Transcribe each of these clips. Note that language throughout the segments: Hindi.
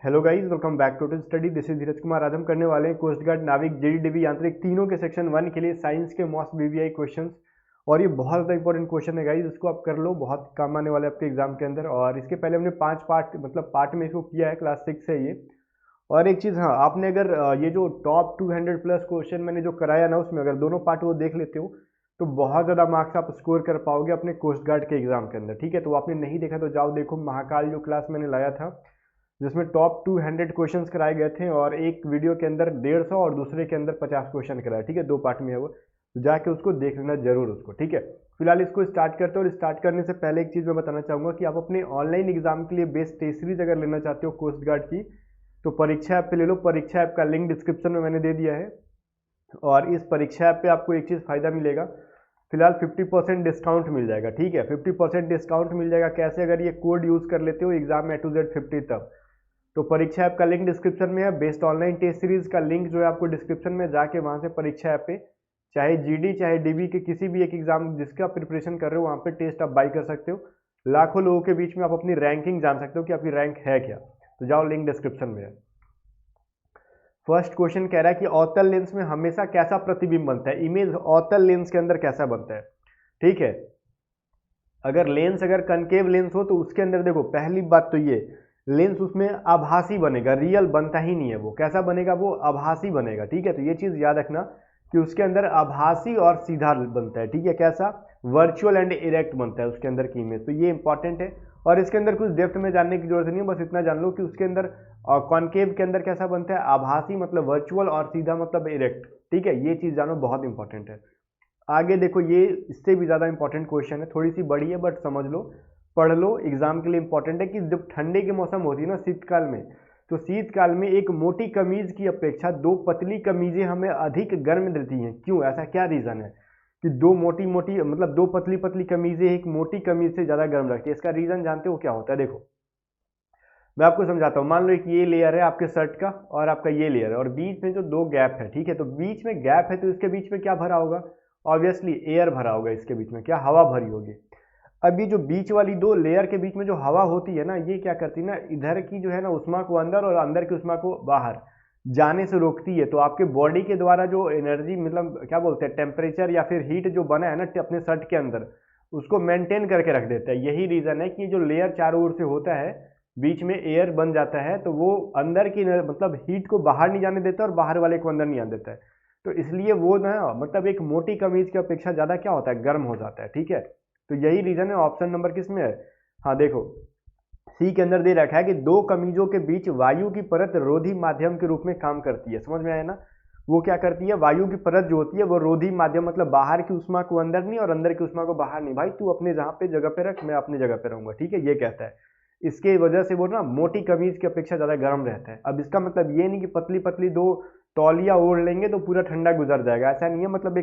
Hello guys, welcome back to study. This is Dheeraj Kumar. आज हम करने वाले हैं कोस्ट गार्ड, नाविक, जेईडीबी यांत्रिक तीनों के सेक्शन 1 के लिए साइंस के मोस्ट बीवीआई क्वेश्चंस। और ये बहुत ज़्यादा इंपॉर्टेंट क्वेश्चन है गाइस, इसको आप कर लो, बहुत काम आने वाले आपके एग्जाम के अंदर। और इसके पहले हमने 5 पार्ट पार्ट में इसको किया है, क्लास 6 से ये। और एक चीज़, हाँ, आपने अगर ये जो टॉप 200 प्लस क्वेश्चन मैंने जो कराया ना, उसमें अगर दोनों पार्ट वो देख लेते हो तो बहुत ज़्यादा मार्क्स आप स्कोर कर पाओगे अपने कोस्ट गार्ड के एग्जाम के अंदर। ठीक है, तो आपने नहीं देखा तो जाओ देखो, महाकाल जो क्लास मैंने लाया था जिसमें टॉप 200 क्वेश्चंस कराए गए थे, और एक वीडियो के अंदर 150 और दूसरे के अंदर 50 क्वेश्चन कराए। ठीक है, 2 पार्ट में है वो, तो जाके उसको देख लेना जरूर उसको। ठीक है, फिलहाल इसको स्टार्ट करते हैं। और स्टार्ट करने से पहले एक चीज़ मैं बताना चाहूँगा कि आप अपने ऑनलाइन एग्जाम के लिए बेस्ट टेस्ट सीरीज अगर लेना चाहते हो कोस्ट गार्ड की, तो परीक्षा ऐप पे ले लो। परीक्षा ऐप का लिंक डिस्क्रिप्शन में मैंने दे दिया है। और इस परीक्षा ऐप पे आपको एक चीज़ फ़ायदा मिलेगा, फिलहाल 50% डिस्काउंट मिल जाएगा। ठीक है, 50% डिस्काउंट मिल जाएगा। कैसे? अगर ये कोड यूज़ कर लेते हो एग्जाम में A to Z 50 तक। तो परीक्षा ऐप का लिंक डिस्क्रिप्शन में है। बेस्ट ऑनलाइन टेस्ट सीरीज का लिंक जो है आपको डिस्क्रिप्शन में, जाके वहाँ से परीक्षा ऐप पे चाहे जीडी चाहे डीबी के किसी भी एक एग्जाम जिसका प्रिपरेशन कर रहे हो, वहाँ पे टेस्ट आप बाई कर सकते हो। लाखों लोगों के बीच में आप अपनी रैंकिंग जान सकते हो कि आपकी रैंक है क्या। तो जाओ, लिंक डिस्क्रिप्शन में है। फर्स्ट क्वेश्चन कह रहा है कि अवतल लेंस में हमेशा कैसा प्रतिबिंब बनता है। इमेज अवतल लेंस के अंदर कैसा बनता है। ठीक है, अगर लेंस अगर कनकेव लेंस हो तो उसके अंदर देखो, पहली बात तो ये लेंस उसमें आभासी बनेगा, रियल बनता ही नहीं है वो। कैसा बनेगा? वो आभासी बनेगा। ठीक है, तो ये चीज़ याद रखना कि उसके अंदर आभासी और सीधा बनता है। ठीक है, कैसा? वर्चुअल एंड इरेक्ट बनता है उसके अंदर की इमेज। तो ये इंपॉर्टेंट है। और इसके अंदर कुछ डेप्थ में जानने की जरूरत नहीं है, बस इतना जान लो कि उसके अंदर कॉनकेव के अंदर कैसा बनता है, आभासी मतलब वर्चुअल, और सीधा मतलब इरेक्ट। ठीक है, ये चीज़ जानो, बहुत इंपॉर्टेंट है। आगे देखो, ये इससे भी ज़्यादा इंपॉर्टेंट क्वेश्चन है, थोड़ी सी बड़ी है बट समझ लो, पढ़ लो, एग्जाम के लिए इंपॉर्टेंट है। कि जब ठंडे के मौसम होती है ना, शीतकाल में, तो शीतकाल में एक मोटी कमीज की अपेक्षा 2 पतली कमीजें हमें अधिक गर्म देती हैं। क्यों? ऐसा क्या रीज़न है कि 2 मोटी मोटी 2 पतली पतली कमीजें एक मोटी कमीज से ज़्यादा गर्म रखती है? इसका रीज़न जानते हो क्या होता है? देखो, मैं आपको समझाता हूँ। मान लो एक ये लेयर है आपके शर्ट का, और आपका ये लेयर है, और बीच में जो 2 गैप है। ठीक है, तो बीच में गैप है, तो इसके बीच में क्या भरा होगा? ऑब्वियसली एयर भरा होगा। इसके बीच में क्या? हवा भरी होगी। अब ये जो बीच वाली 2 लेयर के बीच में जो हवा होती है ना, ये क्या करती है ना, इधर की जो है ना उष्मा को अंदर, और अंदर की उष्मा को बाहर जाने से रोकती है। तो आपके बॉडी के द्वारा जो एनर्जी, क्या बोलते हैं, टेम्परेचर या फिर हीट जो बना है ना अपने शर्ट के अंदर, उसको मेंटेन करके रख देता है। यही रीजन है कि जो लेयर चारों ओर से होता है, बीच में एयर बन जाता है, तो वो अंदर की हीट को बाहर नहीं जाने देता और बाहर वाले को अंदर नहीं आने देता है। तो इसलिए वो ना एक मोटी कमीज की अपेक्षा ज़्यादा क्या होता है, गर्म हो जाता है। ठीक है, तो यही रीजन है। ऑप्शन नंबर किस में है? हाँ देखो, सी के अंदर दे रखा है कि 2 कमीजों के बीच वायु की परत रोधी माध्यम के रूप में काम करती है। समझ में आया ना? वो क्या करती है? वायु की परत जो होती है वो रोधी माध्यम, मतलब बाहर की उष्मा को अंदर नहीं और अंदर की उष्मा को बाहर नहीं। भाई तू अपने जहाँ पे जगह पे रख, मैं अपनी जगह पे रहूंगा। ठीक है, ये कहता है। इसके वजह से वो ना मोटी कमीज की अपेक्षा ज्यादा गर्म रहता है। अब इसका मतलब ये नहीं कि पतली पतली 2 तौलिया ओढ़ लेंगे तो पूरा ठंडा गुजर जाएगा, ऐसा नहीं है। मतलब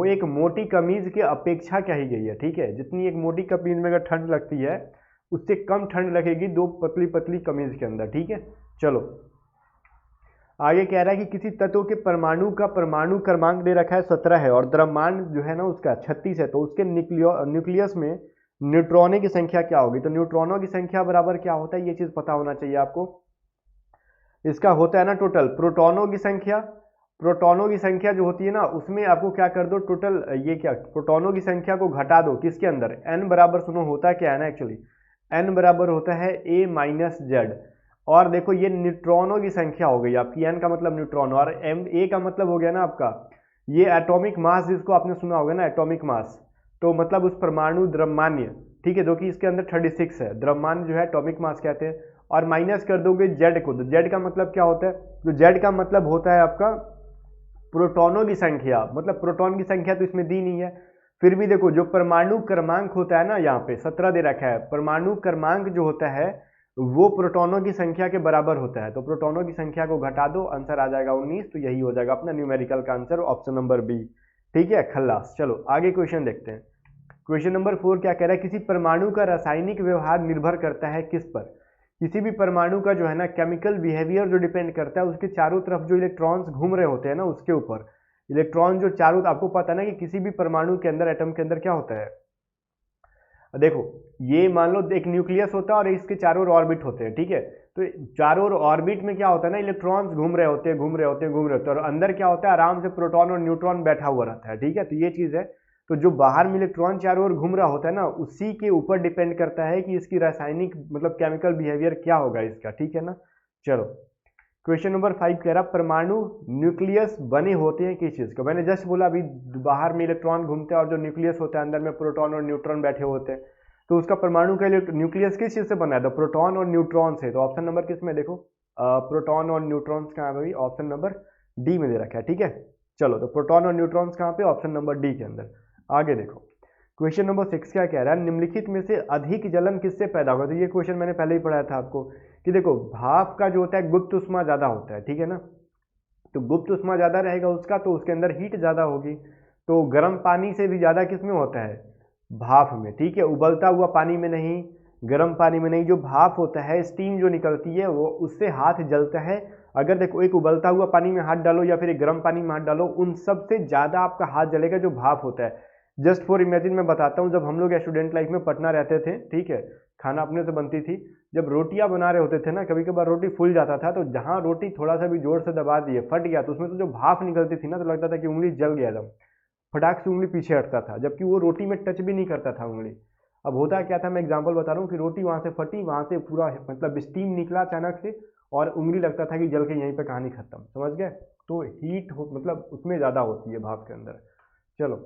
एक मोटी कमीज की अपेक्षा क्या ही गई है। ठीक है, जितनी एक मोटी कमीज में अगर ठंड लगती है, उससे कम ठंड लगेगी 2 पतली पतली कमीज के अंदर। ठीक है, चलो आगे कह रहा है कि किसी तत्व के परमाणु का परमाणु क्रमांक दे रखा है 17 है, और द्रव्यमान जो है ना उसका 36 है। तो उसके न्यूक्लियस में न्यूट्रॉनों की संख्या क्या होगी? तो न्यूट्रॉनों की संख्या बराबर क्या होता है, ये चीज पता होना चाहिए आपको। इसका होता है ना टोटल प्रोटॉनों की संख्या। प्रोटॉनों की संख्या जो होती है ना, उसमें आपको क्या कर दो, टोटल ये क्या, प्रोटॉनों की संख्या को घटा दो किसके अंदर, एन बराबर, सुनो होता क्या है ना एक्चुअली, एन बराबर होता है ए माइनस जेड। और देखो ये न्यूट्रॉनों की संख्या हो गई आपकी, एन का मतलब न्यूट्रॉन, और एम ए का मतलब हो गया ना आपका ये एटॉमिक मास, जिसको आपने सुना होगा ना एटॉमिक मास। तो मतलब उस परमाणु द्रव्यमान्य, ठीक है, जो कि इसके अंदर 36 है, द्रव्यमान जो है एटॉमिक मास कहते हैं। और माइनस कर दोगे जेड को, तो जेड का मतलब क्या होता है? तो जेड का मतलब होता है आपका प्रोटॉनों की संख्या। मतलब प्रोटॉन की संख्या तो इसमें दी नहीं है, फिर भी देखो जो परमाणु क्रमांक होता है ना, यहाँ पे 17 दे रखा है। परमाणु क्रमांक जो होता है वो प्रोटॉनों की संख्या के बराबर होता है। तो प्रोटॉनों की संख्या को घटा दो, आंसर आ जाएगा 19। तो यही हो जाएगा अपना न्यूमेरिकल का आंसर, ऑप्शन नंबर बी। ठीक है, खल्लास। चलो आगे क्वेश्चन देखते हैं। क्वेश्चन नंबर 4 क्या कह रहा है, किसी परमाणु का रासायनिक व्यवहार निर्भर करता है किस पर? किसी भी परमाणु का जो है ना केमिकल बिहेवियर जो डिपेंड करता है उसके चारों तरफ जो इलेक्ट्रॉन्स घूम रहे होते हैं ना, उसके ऊपर। इलेक्ट्रॉन जो चारों, आपको पता है ना कि किसी भी परमाणु के अंदर, एटम के अंदर क्या होता है, देखो ये मान लो एक न्यूक्लियस होता है और इसके चारों ओर ऑर्बिट होते हैं, ठीक है। तो चारों ओर ऑर्बिट में क्या होता है ना, इलेक्ट्रॉन्स घूम रहे होते हैं घूम रहे होते हैं घूम रहे होते हैं, और अंदर क्या होता है, आराम से प्रोटॉन और न्यूट्रॉन बैठा हुआ रहता है, ठीक है। तो ये चीज है। तो जो बाहर में इलेक्ट्रॉन चारों ओर घूम रहा होता है ना, उसी के ऊपर डिपेंड करता है कि इसकी रासायनिक मतलब केमिकल बिहेवियर क्या होगा इसका, ठीक है ना। चलो क्वेश्चन नंबर 5 कह रहा परमाणु न्यूक्लियस बने होते हैं किस चीज का। मैंने जस्ट बोला अभी बाहर में इलेक्ट्रॉन घूमते हैं और जो न्यूक्लियस होता है अंदर में प्रोटॉन और न्यूट्रॉन बैठे होते हैं। तो उसका परमाणु का न्यूक्लियस किस चीज से बना है, तो प्रोटॉन और न्यूट्रॉन से। तो ऑप्शन नंबर किस में देखो, प्रोटॉन और न्यूट्रॉन्स कहाँ भाई, ऑप्शन नंबर डी में दे रखा है, ठीक है। चलो तो प्रोटॉन और न्यूट्रॉन्स कहाँ पे, ऑप्शन नंबर डी के अंदर। आगे देखो क्वेश्चन नंबर 6 क्या कह रहा है, निम्नलिखित में से अधिक जलन किससे पैदा होगा। तो ये क्वेश्चन मैंने पहले ही पढ़ाया था आपको कि देखो भाप का जो होता है गुप्त उष्मा ज्यादा होता है, ठीक है ना। तो गुप्त उष्मा ज्यादा रहेगा उसका, तो उसके अंदर हीट ज्यादा होगी। तो गर्म पानी से भी ज्यादा किस में होता है, भाप में, ठीक है। उबलता हुआ पानी में नहीं, गर्म पानी में नहीं, जो भाप होता है स्टीम जो निकलती है वो, उससे हाथ जलता है। अगर देखो एक उबलता हुआ पानी में हाथ डालो या फिर एक गर्म पानी में हाथ डालो, उन सब से ज्यादा आपका हाथ जलेगा जो भाप होता है। जस्ट फॉर इमेजिन मैं बताता हूँ, जब हम लोग स्टूडेंट लाइफ में पटना रहते थे, ठीक है, खाना अपने से बनती थी। जब रोटियां बना रहे होते थे ना, कभी कभार रोटी फूल जाता था, तो जहां रोटी थोड़ा सा भी जोर से दबा दिए फट गया, तो उसमें से जो भाप निकलती थी ना, तो लगता था कि उंगली जल गया एकदम, फटाक से उंगली पीछे हटता था, जबकि वो रोटी में टच भी नहीं करता था उंगली। अब होता क्या था, मैं एग्जांपल बता रहा हूँ कि रोटी वहां से फटी, वहां से पूरा मतलब स्टीम निकला अचानक से, और उंगली लगता था कि जल के यहीं पे कहानी खत्म, समझ गए। तो हीट मतलब उसमें ज्यादा होती है भाप के अंदर। चलो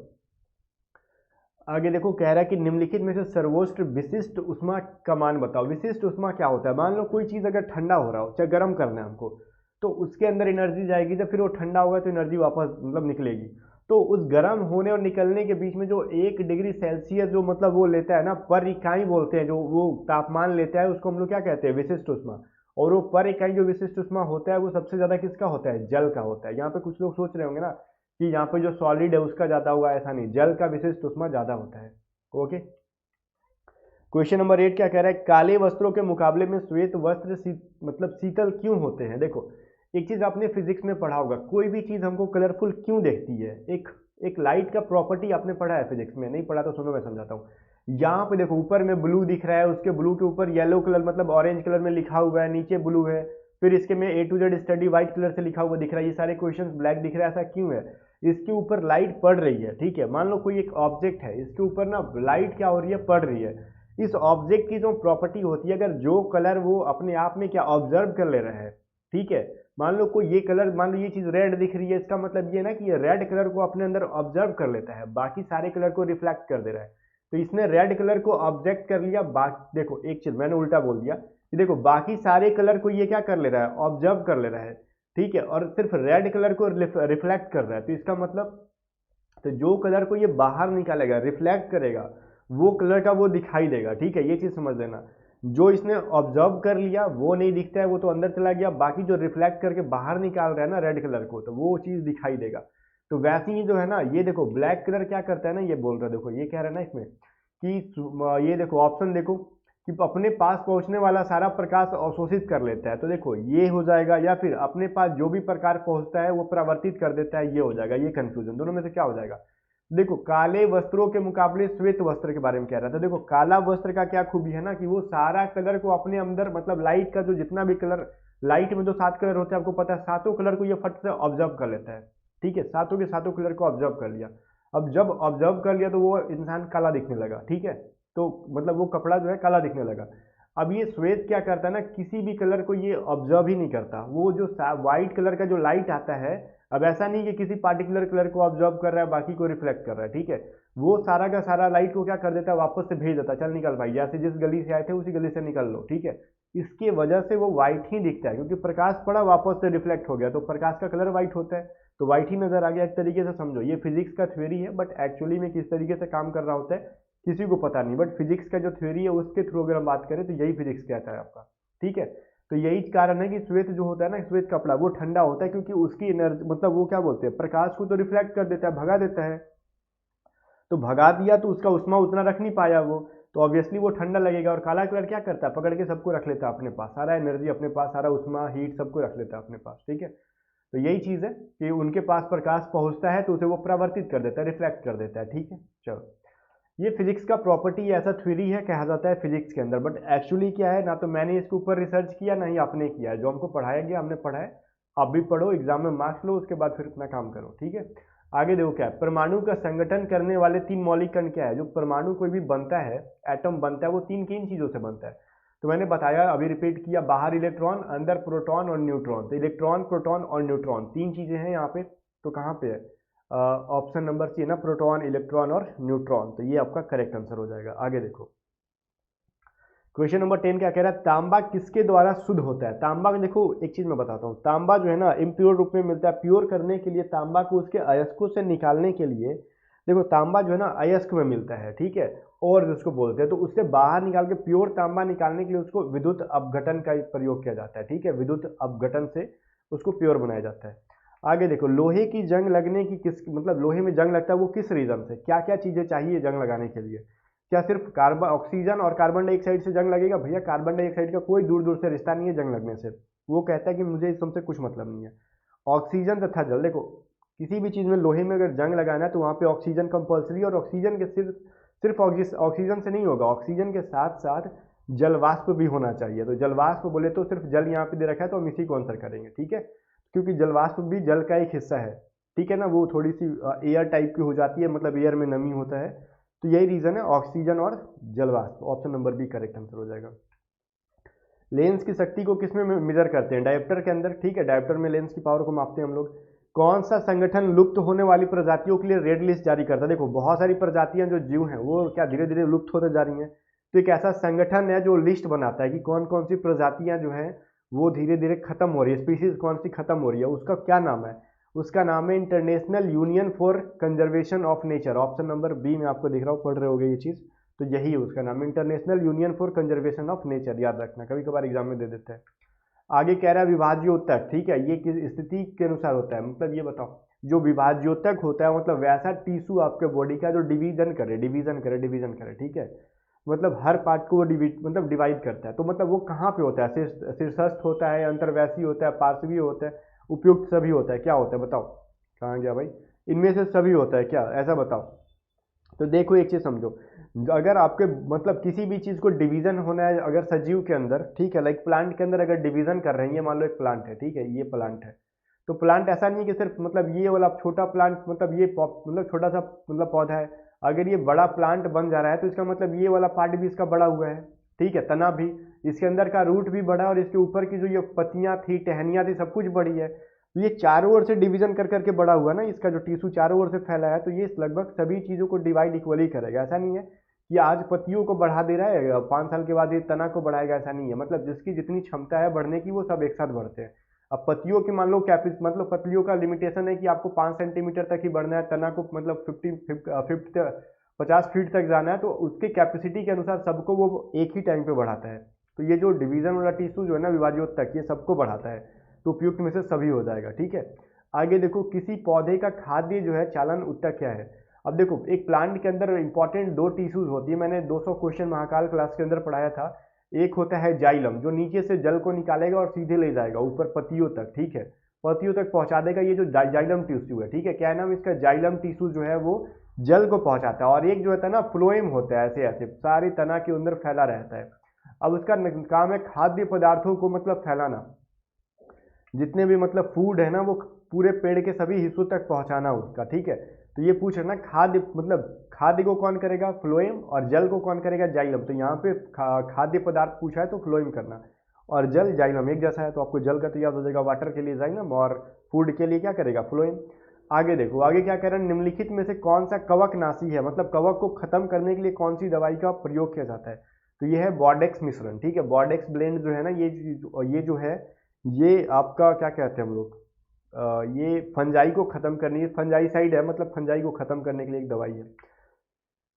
आगे देखो, कह रहा है कि निम्नलिखित में से सर्वोच्च विशिष्ट उष्मा का मान बताओ। विशिष्ट उष्मा क्या होता है, मान लो कोई चीज अगर ठंडा हो रहा हो, चाहे गर्म करना है हमको, तो उसके अंदर एनर्जी जाएगी, जब फिर वो ठंडा होगा तो एनर्जी वापस मतलब निकलेगी। तो उस गर्म होने और निकलने के बीच में जो 1 डिग्री सेल्सियस जो मतलब वो लेता है ना, पर इकाई बोलते हैं, जो वो तापमान लेता है उसको हम लोग क्या कहते हैं, विशिष्ट उष्मा। और वो पर इकाई जो विशिष्ट उष्मा होता है वो सबसे ज्यादा किसका होता है, जल का होता है। यहाँ पे कुछ लोग सोच रहे होंगे ना कि यहाँ पे जो सॉलिड है उसका ज्यादा होगा, ऐसा नहीं, जल का विशिष्ट उष्मा ज्यादा होता है। ओके क्वेश्चन नंबर 8 क्या कह रहा है, काले वस्त्रों के मुकाबले में श्वेत वस्त्र मतलब शीतल क्यों होते हैं। देखो एक चीज आपने फिजिक्स में पढ़ा होगा, कोई भी चीज हमको कलरफुल क्यों देखती है। एक एक लाइट का प्रॉपर्टी आपने पढ़ा है फिजिक्स में, नहीं पढ़ा तो सुनो मैं समझाता हूँ। यहाँ पे देखो ऊपर में ब्लू दिख रहा है, उसके ब्लू के ऊपर येलो कलर मतलब ऑरेंज कलर में लिखा हुआ है, नीचे ब्लू है, फिर इसके में A to Z study white colour से लिखा हुआ दिख रहा है, ये सारे क्वेश्चंस ब्लैक दिख रहा है, ऐसा क्यों है। इसके ऊपर लाइट पड़ रही है, ठीक है। मान लो कोई एक ऑब्जेक्ट है, इसके ऊपर ना लाइट क्या हो रही है, पड़ रही है। इस ऑब्जेक्ट की जो प्रॉपर्टी होती है, अगर जो कलर वो अपने आप में क्या ऑब्जर्व कर ले रहा है, ठीक है। मान लो कोई ये कलर, मान लो ये चीज रेड दिख रही है, इसका मतलब ये ना कि ये रेड कलर को अपने अंदर ऑब्जर्व कर लेता है, बाकी सारे कलर को रिफ्लेक्ट कर दे रहा है। तो इसने रेड कलर को ऑब्जेक्ट कर लिया, बाकी देखो एक चीज मैंने उल्टा बोल दिया कि देखो बाकी सारे कलर को ये क्या कर ले रहा है, ऑब्जर्व कर ले रहा है, ठीक है, और सिर्फ रेड कलर को रिफ्लेक्ट कर रहा है। तो इसका मतलब, तो जो कलर को ये बाहर निकालेगा, रिफ्लेक्ट करेगा, वो कलर का वो दिखाई देगा, ठीक है, ये चीज समझ लेना। जो इसने ऑब्जर्व कर लिया वो नहीं दिखता है, वो तो अंदर चला गया, बाकी जो रिफ्लेक्ट करके बाहर निकाल रहा है ना रेड कलर को, तो वो चीज दिखाई देगा। तो वैसे ही जो है ना, ये देखो ब्लैक कलर क्या करता है ना, ये बोल रहा है, देखो ये कह रहा है ना इसमें कि ये देखो ऑप्शन देखो कि अपने पास पहुंचने वाला सारा प्रकाश अवशोषित कर लेता है, तो देखो ये हो जाएगा, या फिर अपने पास जो भी प्रकाश पहुंचता है वो परावर्तित कर देता है, ये हो जाएगा। ये कंफ्यूजन दोनों में से क्या हो जाएगा। देखो काले वस्त्रों के मुकाबले श्वेत वस्त्र के बारे में कह रहा था। देखो काला वस्त्र का क्या खूबी है ना कि वो सारा कलर को अपने अंदर मतलब लाइट का जो जितना भी कलर, लाइट में जो 7 कलर होते हैं आपको पता है, सातों कलर को ये फट से ऑब्जर्व कर लेता है, ठीक है, सातों के सातों कलर को ऑब्जर्व कर लिया। अब जब ऑब्जर्व कर लिया तो वो इंसान काला दिखने लगा, ठीक है, तो मतलब वो कपड़ा जो है काला दिखने लगा। अब ये श्वेत क्या करता है ना, किसी भी कलर को ये ऑब्जर्व ही नहीं करता, वो जो व्हाइट कलर का जो लाइट आता है, अब ऐसा नहीं कि किसी पार्टिकुलर कलर को ऑब्जर्व कर रहा है बाकी को रिफ्लेक्ट कर रहा है, ठीक है, वो सारा का सारा लाइट को क्या कर देता है, वापस से भेज देता है, चल निकल भाई, जैसे जिस गली से आए थे उसी गली से निकल लो, ठीक है। इसके वजह से वो व्हाइट ही दिखता है, क्योंकि प्रकाश पड़ा वापस से रिफ्लेक्ट हो गया, तो प्रकाश का कलर व्हाइट होता है, तो व्हाइट ही नजर आ गया। एक तरीके से समझो, ये फिजिक्स का थ्योरी है, बट एक्चुअली में किस तरीके से काम कर रहा होता है किसी को पता नहीं, बट फिजिक्स का जो थ्योरी है उसके थ्रू अगर हम बात करें तो यही फिजिक्स कहता है आपका, ठीक है। तो यही कारण है कि श्वेत जो होता है ना, श्वेत कपड़ा वो ठंडा होता है, क्योंकि उसकी एनर्जी मतलब वो क्या बोलते हैं, प्रकाश को तो रिफ्लेक्ट कर देता है, भगा देता है, तो भगा दिया तो उसका उष्मा उतना रख नहीं पाया वो, तो ऑब्वियसली वो ठंडा लगेगा। और काला कलर क्या करता है, पकड़ के सबको रख लेता है अपने पास, सारा एनर्जी अपने पास, सारा उष्मा हीट सबको रख लेता है अपने पास, ठीक है। तो यही चीज है कि उनके पास प्रकाश पहुंचता है तो उसे वो परावर्तित कर देता है, रिफ्लेक्ट कर देता है, ठीक है। चलो ये फिजिक्स का प्रॉपर्टी ऐसा थ्योरी है कहा जाता है फिजिक्स के अंदर, बट एक्चुअली क्या है, ना तो मैंने इसके ऊपर रिसर्च किया ना ही आपने किया है, जो हमको पढ़ाया गया हमने पढ़ा है। आप भी पढ़ो, एग्जाम में मार्क्स लो, उसके बाद फिर अपना काम करो, ठीक है। आगे देखो क्या है, परमाणु का संगठन करने वाले 3 मौलिक कण क्या है। जो परमाणु कोई भी बनता है, एटम बनता है, वो 3 किन चीजों से बनता है। तो मैंने बताया, अभी रिपीट किया, बाहर इलेक्ट्रॉन, अंदर प्रोटॉन और न्यूट्रॉन। तो इलेक्ट्रॉन, प्रोटॉन और न्यूट्रॉन 3 चीजें हैं यहाँ पे। तो कहाँ पे है, ऑप्शन नंबर सी है ना, प्रोटॉन, इलेक्ट्रॉन और न्यूट्रॉन। तो ये आपका करेक्ट आंसर हो जाएगा। आगे देखो, क्वेश्चन नंबर 10 क्या कह रहा है, तांबा किसके द्वारा शुद्ध होता है। तांबा का देखो, एक चीज मैं बताता हूँ, तांबा जो है ना इम्प्योर रूप में मिलता है। प्योर करने के लिए तांबा को उसके अयस्कों से निकालने के लिए, देखो तांबा जो है ना अयस्क में मिलता है, ठीक है, और जिसको बोलते हैं, तो उससे बाहर निकाल के प्योर तांबा निकालने के लिए उसको विद्युत अपघटन का प्रयोग किया जाता है, ठीक है, विद्युत अपघटन से उसको प्योर बनाया जाता है। आगे देखो, लोहे की जंग लगने की किस, मतलब लोहे में जंग लगता है वो किस रीजन से, क्या क्या चीजें चाहिए जंग लगाने के लिए। क्या सिर्फ कार्बन, ऑक्सीजन और कार्बन डाइऑक्साइड से जंग लगेगा? भैया कार्बन डाइऑक्साइड का कोई दूर दूर से रिश्ता नहीं है जंग लगने से। वो कहता है कि मुझे इस सबसे कुछ मतलब नहीं है। ऑक्सीजन तथा जल, देखो किसी भी चीज में लोहे में अगर जंग लगाना है तो वहां पे ऑक्सीजन कंपल्सरी, और ऑक्सीजन के सिर्फ सिर्फ ऑक्सीजन से नहीं होगा, ऑक्सीजन के साथ साथ जल वाष्प भी होना चाहिए। तो जल वाष्प बोले तो सिर्फ जल यहाँ पे दे रखा है, तो हम इसी को आंसर करेंगे, ठीक है, क्योंकि जल वाष्प भी जल का एक हिस्सा है, ठीक है ना, वो थोड़ी सी एयर टाइप की हो जाती है, मतलब एयर में नमी होता है। तो यही रीजन है, ऑक्सीजन और जल वाष्प। Option number B correct answer हो जाएगा। लेंस की शक्ति को किसमें मेजर करते हैं? डायोप्टर के अंदर, ठीक है, डायोप्टर में लेंस की पावर को मापते हैं हम लोग। कौन सा संगठन लुप्त होने वाली प्रजातियों के लिए रेड लिस्ट जारी करता है? देखो बहुत सारी प्रजातियां जो जीव हैं वो क्या धीरे धीरे लुप्त होते जा रही हैं, तो एक ऐसा संगठन है जो लिस्ट बनाता है कि कौन कौन सी प्रजातियां जो हैं वो धीरे धीरे खत्म हो रही है, स्पीसीज कौन सी खत्म हो रही है, उसका क्या नाम है? उसका नाम है International Union for Conservation of Nature. Option number B में आपको दिख रहा हो, पढ़ रहे होगे ये चीज, तो यही है उसका नाम, international Union for Conservation of nature. याद रखना, कभी कभार एग्जाम में दे देते हैं। आगे कह रहा है विभाज्योतक, ठीक है, ये किस स्थिति के अनुसार होता है, मतलब ये बताओ। जो विभाज्योतक होता है मतलब वैसा टिश्यू आपके बॉडी का जो डिवीजन करे, ठीक है, मतलब हर पार्ट को वो मतलब डिवाइड करता है। तो मतलब वो कहाँ पे होता है? शीर्षस्थ होता है, अंतर्वैसी होता है, पार्श्वीय होता है, उपयुक्त सभी होता है, क्या होता है बताओ? कहाँ गया भाई? इनमें से सभी होता है क्या, ऐसा बताओ। तो देखो एक चीज समझो, अगर आपके मतलब किसी भी चीज को डिवीजन होना है, अगर सजीव के अंदर, ठीक है, लाइक प्लांट के अंदर अगर डिवीजन कर रहे हैं, ये मान लो एक प्लांट है, ठीक है, ये प्लांट है, तो प्लांट ऐसा नहीं है कि सिर्फ मतलब ये वाला छोटा प्लांट, मतलब ये मतलब छोटा सा मतलब पौधा है, अगर ये बड़ा प्लांट बन जा रहा है तो इसका मतलब ये वाला पार्ट भी इसका बड़ा हुआ है, ठीक है, तना भी, इसके अंदर का रूट भी बड़ा है, और इसके ऊपर की जो ये पत्तियां थी, टहनियां थी, सब कुछ बड़ी है। तो ये चारों ओर से डिवीजन कर करके बड़ा हुआ ना, इसका जो टिश्यू चारों ओर से फैला है, तो ये लगभग सभी चीजों को डिवाइड इक्वली करेगा। ऐसा नहीं है कि आज पत्तियों को बढ़ा दे रहा है, 5 साल के बाद ये तना को बढ़ाएगा, ऐसा नहीं है। मतलब जिसकी जितनी क्षमता है बढ़ने की वो सब एक साथ बढ़ते हैं। अब पत्तियों की मान लो मतलब पत्तियों का लिमिटेशन है कि आपको 5 सेंटीमीटर तक ही बढ़ना है, तना को मतलब 50 फीट तक जाना है, तो उसकी कैपेसिटी के अनुसार सबको वो एक ही टाइम पे बढ़ाता है। तो ये जो डिवीजन वाला टिश्यू जो है ना विभाज्योतक, ये सबको बढ़ाता है, तो उपयुक्त में से सभी हो जाएगा, ठीक है। आगे देखो, किसी पौधे का खाद्य जो है चालन उत्तक क्या है? अब देखो एक प्लांट के अंदर इंपॉर्टेंट 2 टिश्यूज होती है, मैंने 200 क्वेश्चन महाकाल क्लास के अंदर पढ़ाया था। एक होता है जाइलम, जो नीचे से जल को निकालेगा और सीधे ले जाएगा ऊपर पत्तियों तक, ठीक है, पत्तियों तक पहुंचा देगा, ये जो जाइलम टिश्यू है, ठीक है, क्या है नाम इसका? जाइलम टिश्यू जो है वो जल को पहुंचाता है। और एक जो होता है ना फ्लोएम होता है, ऐसे ऐसे सारी तना के अंदर फैला रहता है। अब उसका काम है खाद्य पदार्थों को मतलब फैलाना, जितने भी मतलब फूड है ना वो पूरे पेड़ के सभी हिस्सों तक पहुंचाना उसका, ठीक है। तो ये पूछ रहे ना खाद्य, मतलब खाद्य को कौन करेगा? फ्लोएम, और जल को कौन करेगा? जाइलम। तो यहाँ पे खाद्य पदार्थ पूछा है तो फ्लोएम करना, और जल जाइलम एक जैसा है, तो आपको जल का तो याद हो जाएगा, वाटर के लिए जाइलम, और फूड के लिए क्या करेगा? फ्लोएम। आगे देखो, आगे क्या कह रहे हैं, निम्नलिखित में से कौन सा कवकनाशी है, मतलब कवक को खत्म करने के लिए कौन सी दवाई का प्रयोग किया जाता है? तो ये है बॉडेक्स मिश्रण, ठीक है, बॉडेक्स ब्लेंड जो है ना, ये जो है ये आपका क्या कहते हैं हम लोग, ये फंजाई को खत्म करने, फंजाइसाइड है, मतलब फंजाई को खत्म करने के लिए एक दवाई है।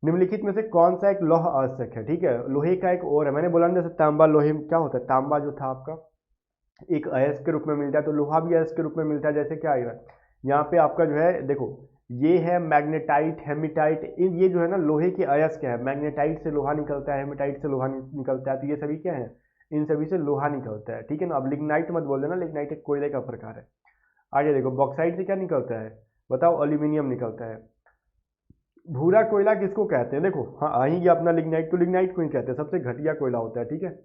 निम्नलिखित में से कौन सा एक लौह आवश्यक है? ठीक है, लोहे का एक और है, मैंने बोला ना जैसे तांबा, लोहे में क्या होता है, तांबा जो था आपका एक अयस्क के रूप में मिलता है, तो लोहा भी अयस्क के रूप में मिलता है। जैसे क्या आएगा यहाँ पे आपका जो है, देखो ये है मैग्नेटाइट, हेमिटाइट, ये जो है ना लोहे के अयस्क है। मैग्नेटाइट से लोहा निकलता है, हेमिटाइट से लोहा निकलता है, तो ये सभी क्या है, इन सभी से लोहा निकलता है, ठीक है ना। अब लिग्नाइट मत बोल देना, लिग्नाइट एक कोयले का प्रकार है। आगे देखो, बॉक्साइट से क्या निकलता है बताओ? एल्यूमिनियम निकलता है। भूरा कोयला किसको कहते हैं, देखो हाँ आ ही गया अपना लिग्नाइट, तो लिग्नाइट को ही कहते हैं, सबसे घटिया कोयला होता है, ठीक है,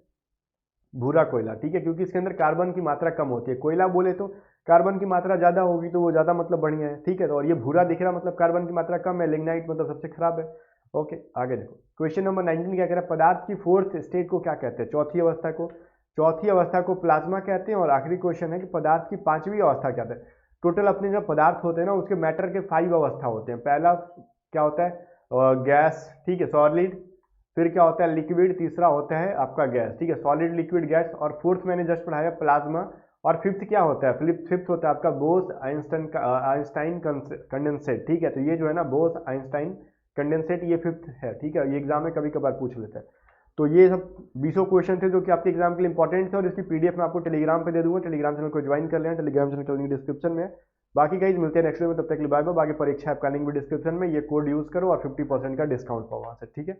भूरा कोयला, ठीक है, क्योंकि इसके अंदर कार्बन की मात्रा कम होती है। कोयला बोले तो कार्बन की मात्रा ज़्यादा होगी तो वो ज़्यादा मतलब बढ़िया है, ठीक है, तो और ये भूरा दिख रहा मतलब कार्बन की मात्रा कम है, लिग्नाइट मतलब सबसे खराब है। ओके आगे देखो, क्वेश्चन नंबर 19 क्या कह रहा है, पदार्थ की फोर्थ स्टेट को क्या कहते हैं, चौथी अवस्था को, चौथी अवस्था को प्लाज्मा कहते हैं। और आखिरी क्वेश्चन है कि पदार्थ की पांचवी अवस्था क्या है। टोटल अपने जो पदार्थ होते हैं ना उसके मैटर के 5 अवस्था होते हैं। पहला क्या होता है गैस, ठीक है, सॉलिड, फिर क्या होता है लिक्विड, तीसरा होता है आपका गैस, ठीक है, सॉलिड लिक्विड गैस, और फोर्थ मैंने जस्ट पढ़ाया प्लाज्मा, और फिफ्थ क्या होता है, फिफ्थ होता है आपका बोस आइंस्टाइन कंडेंसेट, ठीक है, तो ये जो है ना बोस आइंस्टाइन कंडेंसेट ये फिफ्थ है, ठीक है, ये एग्जाम में कभी कभार पूछ लेता है। तो ये सब 20 क्वेश्चन थे जो कि आपके एग्जाम के लिए इंपॉर्टेंट थे, और इसकी पीडीएफ मैं आपको टेलीग्राम पे दे दूंगा, टेलीग्राम चैनल को ज्वाइन कर लेना, टेलीग्राम चैनल का लिंक डिस्क्रिप्शन में है। बाकी गाइस मिलते हैं नेक्स्ट वीडियो में, तब तक के लिए बाय बाय। बाकी परीक्षा आपका लिंक भी डिस्क्रिप्शन में, ये कोड यूज करो और 50% का डिस्काउंट पाओ वहां से, ठीक है।